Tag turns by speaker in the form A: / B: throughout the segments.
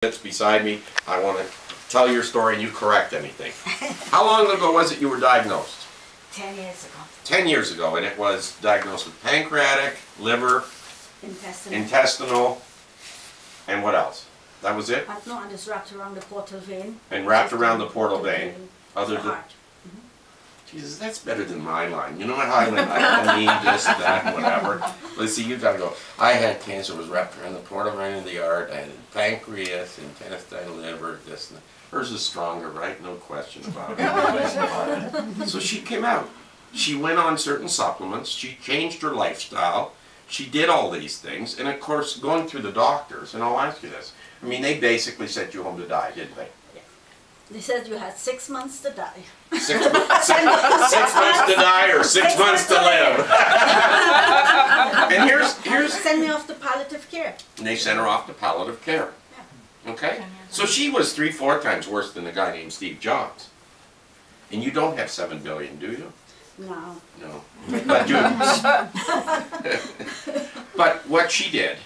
A: That's beside me. I want to tell your story and you correct anything. How long ago was it you were diagnosed?
B: 10 years ago.
A: 10 years ago, and it was diagnosed with pancreatic, liver, intestinal, and what else? That was it?
B: No, and it's wrapped around the portal vein.
A: And wrapped around the portal vein. Other than
B: heart.
A: Jesus, that's better than my line. You know what I went, I don't need this, that, whatever. Let's see, you gotta go. I had cancer, was wrapped around the portal vein of the heart. I had pancreas, intestine, liver, this and that. Hers is stronger, right? No question about it. So she came out. She went on certain supplements. She changed her lifestyle. She did all these things. And of course, going through the doctors, and I'll ask you this. I mean, they basically sent you home to die, didn't they?
B: They said you had 6 months to die.
A: 6 months to die or 6 months to live. And here's
B: Send me off to palliative care.
A: And they sent her off to palliative care.
B: Yeah.
A: Okay? So she was 3-4 times worse than a guy named Steve Jobs. And you don't have 7 billion, do you?
B: No.
A: No. But you. But what she did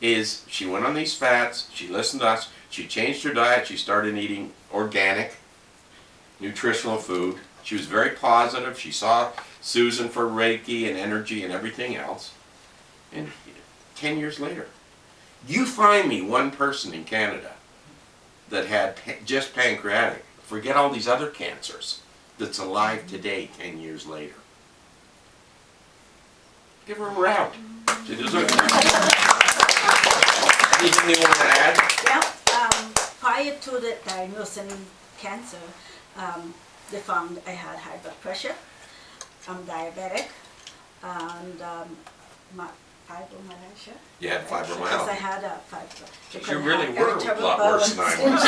A: is she went on these fats, she listened to us, she changed her diet, she started eating organic, nutritional food. She was very positive. She saw Susan for Reiki and energy and everything else. And 10 years later, you find me one person in Canada that had just pancreatic, forget all these other cancers, that's alive today 10 years later. Give her a round. She deserves it. Anything you want to add?
B: Yeah. Prior to the diagnosing cancer, they found I had high blood pressure, I'm diabetic, and fibromyalgia.
A: You had
B: Because I
A: fibromyalgia.
B: had a fibromyalgia.
A: You really were a lot worse than I was.
B: I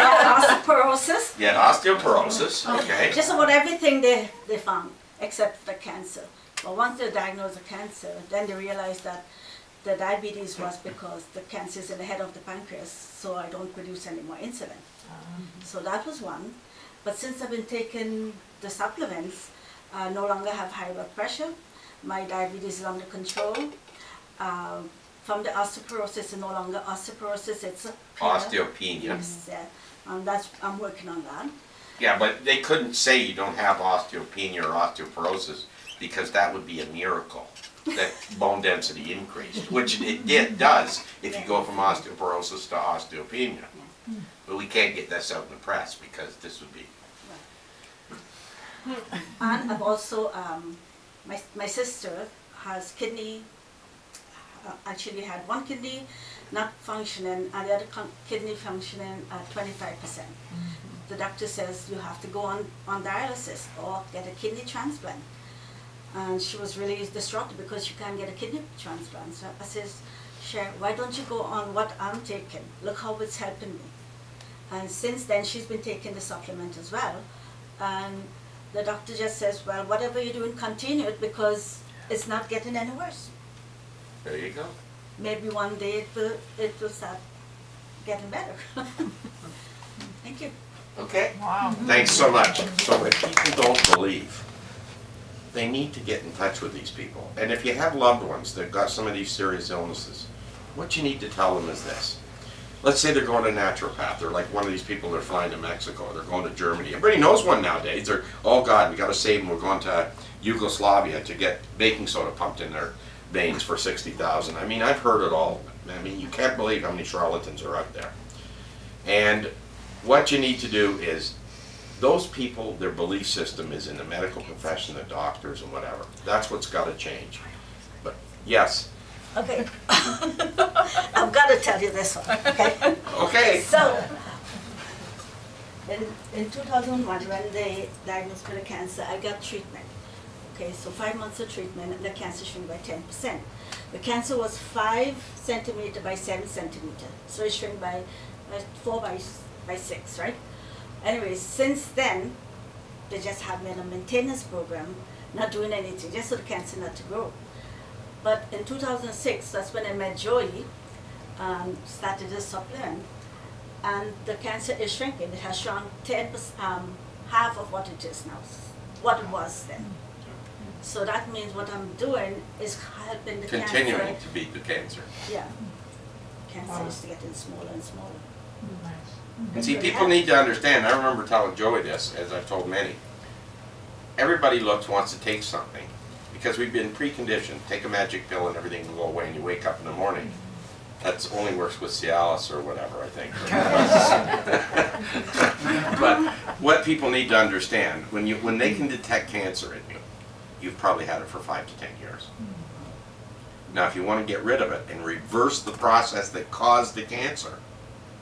B: had osteoporosis.
A: You had osteoporosis, okay.
B: Just about everything they found, except the cancer. But once they diagnosed the cancer, then they realized that the diabetes was because the cancer is in the head of the pancreas, so I don't produce any more insulin. So that was one. But since I've been taking the supplements, I no longer have high blood pressure. My diabetes is under control. From the osteoporosis, it's no longer osteoporosis, it's
A: Osteopenia.
B: Yes, yeah. I'm working on that.
A: Yeah, but they couldn't say you don't have osteopenia or osteoporosis because that would be a miracle. That bone density increased, which it does if you go from osteoporosis to osteopenia. But we can't get this out in the press because this would be...
B: And I've also, my sister has kidney, actually had one kidney not functioning and the other kidney functioning at 25%. The doctor says you have to go on dialysis or get a kidney transplant. And she was really distraught because she can't get a kidney transplant. So I says, Cher, why don't you go on what I'm taking? Look how it's helping me. And since then, she's been taking the supplement as well. And the doctor just says, well, whatever you're doing, continue it because it's not getting any worse.
A: There you go.
B: Maybe one day it will start getting better. Thank you.
A: Okay.
C: Wow.
A: Thanks so much. So if people don't believe, they need to get in touch with these people. And if you have loved ones that got some of these serious illnesses, what you need to tell them is this. Let's say they're going to a naturopath. They're like one of these people that are flying to Mexico. They're going to Germany. Everybody knows one nowadays. They're, oh God, we got to save them. We're going to Yugoslavia to get baking soda pumped in their veins for $60,000. I mean, I've heard it all. I mean, you can't believe how many charlatans are out there. And what you need to do is, those people, their belief system is in the medical profession, the doctors and whatever. That's what's got to change. But yes.
B: Okay. I've got to tell you this one, okay?
A: Okay.
B: So, in 2001, when they diagnosed me with cancer, I got treatment. Okay, so 5 months of treatment, and the cancer shrunk by 10%. The cancer was 5 centimeter by 7 centimeter, so it shrunk by 4 by 6, right? Anyways, since then, they just had me in a maintenance program, not doing anything, just so the cancer not to grow. But in 2006, that's when I met Joey, started a supplement, and the cancer is shrinking. It has shrunk 10%, half of what it is now, what it was then. So that means what I'm doing is helping the
A: Continuing
B: cancer.
A: to beat the cancer.
B: Yeah. cancer is getting smaller and smaller.
A: And see, people need to understand, I remember telling Joey this, as I've told many, everybody wants to take something, because we've been preconditioned, take a magic pill and everything will go away, and you wake up in the morning. That only works with Cialis or whatever, I think. But what people need to understand, when they can detect cancer in you, you've probably had it for 5 to 10 years. Now, if you want to get rid of it and reverse the process that caused the cancer,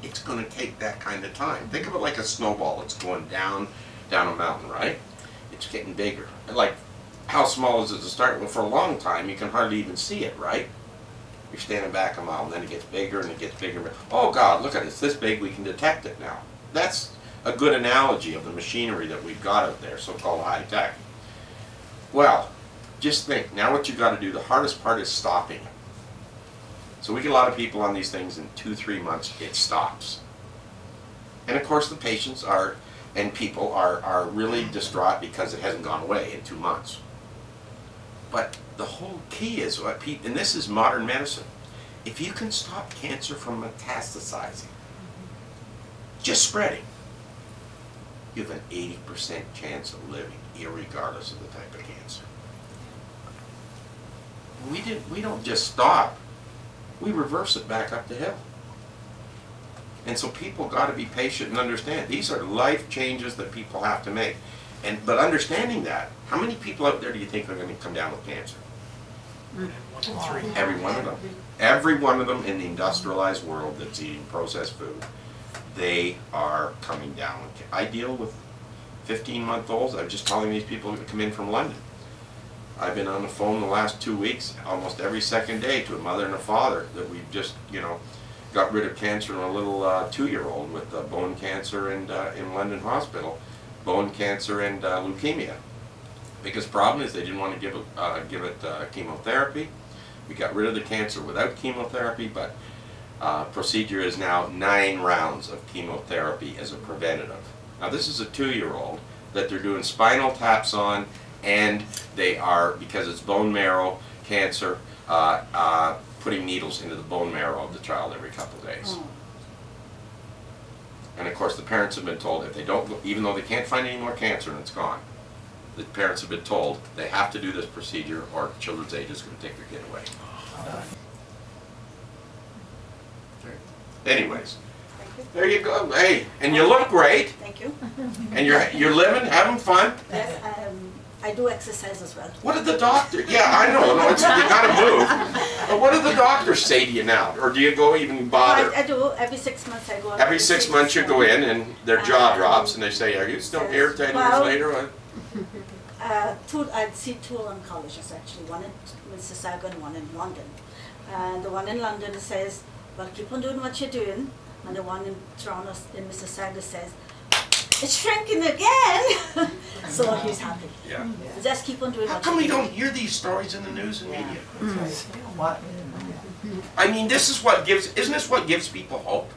A: it's going to take that kind of time. Think of it like a snowball. It's going down a mountain, right? It's getting bigger. And like, how small is it to start? Well, for a long time, you can hardly even see it, right? You're standing back a mile, and then it gets bigger, and it gets bigger. Oh, God, look at it. It's this big, we can detect it now. That's a good analogy of the machinery that we've got out there, so-called high-tech. Well, just think, now what you've got to do, the hardest part is stopping it. So we get a lot of people on these things in 2-3 months, it stops. And of course the patients and people are really distraught because it hasn't gone away in 2 months. But the whole key is, and this is modern medicine, if you can stop cancer from metastasizing, just spreading, you have an 80% chance of living, irregardless of the type of cancer. We don't just stop. We reverse it back up the hill. And so people got to be patient and understand. These are life changes that people have to make. But understanding that, how many people out there do you think are going to come down with cancer?
C: 1 in 3.
A: Every one of them. Every one of them in the industrialized world that's eating processed food, they are coming down. I deal with 15-month-olds. I'm just telling these people to come in from London. I've been on the phone the last 2 weeks, almost every second day, to a mother and a father that we've just, got rid of cancer in a little 2-year-old with bone cancer and in London Hospital, bone cancer and leukemia. Biggest problem is they didn't want to give it chemotherapy. We got rid of the cancer without chemotherapy, but procedure is now 9 rounds of chemotherapy as a preventative. Now this is a 2-year-old that they're doing spinal taps on, and they are, because it's bone marrow cancer, putting needles into the bone marrow of the child every couple of days. And of course the parents have been told if they don't, even though they can't find any more cancer and it's gone, the parents have been told they have to do this procedure or Children's Aid is going to take their kid away. Anyways, there you go. Hey, and you look great.
B: Thank you.
A: And you're living, having fun.
B: Yes, I do exercise as well.
A: What did the doctor? Yeah, I know. No, you gotta move. But what did the doctors say to you now, or do you go even bother?
B: I do. Every 6 months I go.
A: Every 6 months you go in, and their jaw drops, and they say, "Are you still here 10 years later?"
B: I'd see 2 oncologists actually, one in Mississauga and one in London. And the one in London says, "Well, keep on doing what you're doing," and the one in Toronto, in Mississauga, says, "It's shrinking again." So he's happy.
A: Yeah.
B: Just keep on doing
A: How
B: what
A: come
B: you're
A: we
B: doing.
A: don't hear these stories in the news and media?
C: What?
A: I mean, this is what gives. Isn't this what gives people hope?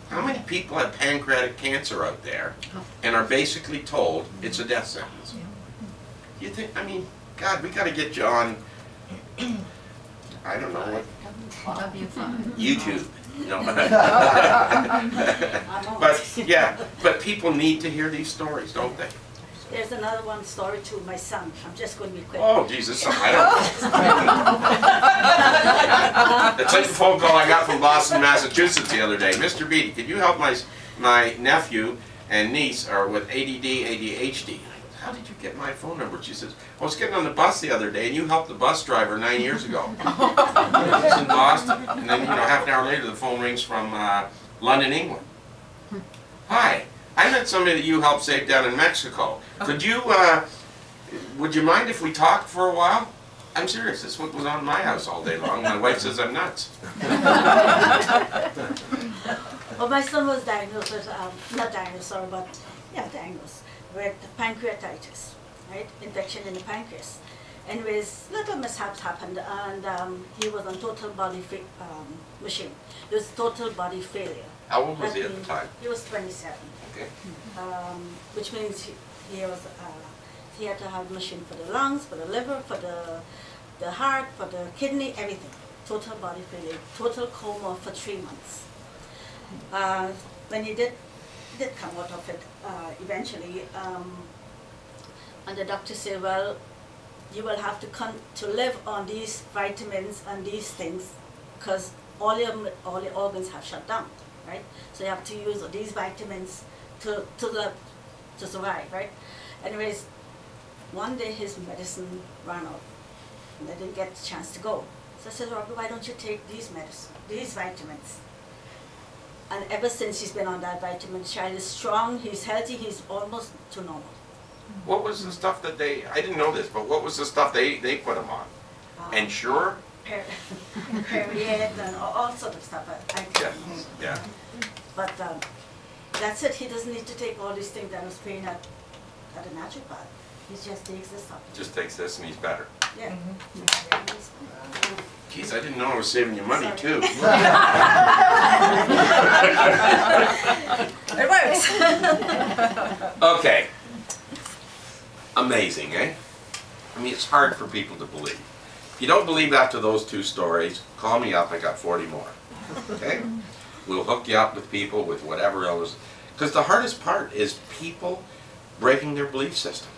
A: How many people have pancreatic cancer out there and are basically told it's a death sentence? You think? I mean, God, we got to get you on. I don't know what. YouTube. No. But yeah, but people need to hear these stories, don't they?
B: There's another one story to my son. I'm just going to be quick.
A: Oh, Jesus, I don't know. It's like the phone call I got from Boston, Massachusetts the other day. Mr. Beatty, could you help my nephew and niece are with ADD, ADHD? How did you get my phone number? She says, I was getting on the bus the other day and you helped the bus driver 9 years ago. It's in Boston. And then, half an hour later the phone rings from London, England. Hi, I met somebody that you helped save down in Mexico. Could you, would you mind if we talked for a while? I'm serious, this is what was on in my house all day long. My wife says I'm nuts.
B: Well, my son was diagnosed with, not diagnosed, sorry, but, yeah, diagnosed with pancreatitis, right? Infection in the pancreas. Anyways, little mishaps happened, and he was on total body machine. It was total body failure.
A: How old was he at the time?
B: He was 27.
A: Okay.
B: Which means he had to have a machine for the lungs, for the liver, for the heart, for the kidney, everything. total body failure, total coma for 3 months. When he did come out of it eventually, and the doctor said, well, you will have to live on these vitamins and these things because all your organs have shut down, right? So you have to use these vitamins to survive, right? Anyways, one day his medicine ran out and I didn't get the chance to go. So I said, Robert, why don't you take these vitamins? And ever since he's been on that vitamin, the child is strong, he's healthy, he's almost to normal.
A: What was the stuff that I didn't know this, but what was the stuff they put him on? Ensure?
B: Pancreatic and all sorts of stuff. I can't remember.
A: Yeah.
B: But that's it. He doesn't need to take all these things that I was paying at a naturopath. He just takes this stuff.
A: Just takes this and he's better.
B: Yeah.
A: Geez, I didn't know I was saving you money too.
B: It works.
A: Okay. Amazing, eh? I mean, it's hard for people to believe. If you don't believe after those 2 stories, call me up. I got 40 more. Okay? We'll hook you up with people with whatever else. Because the hardest part is people breaking their belief system.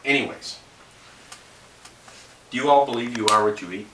A: Anyways, do you all believe you are what you eat?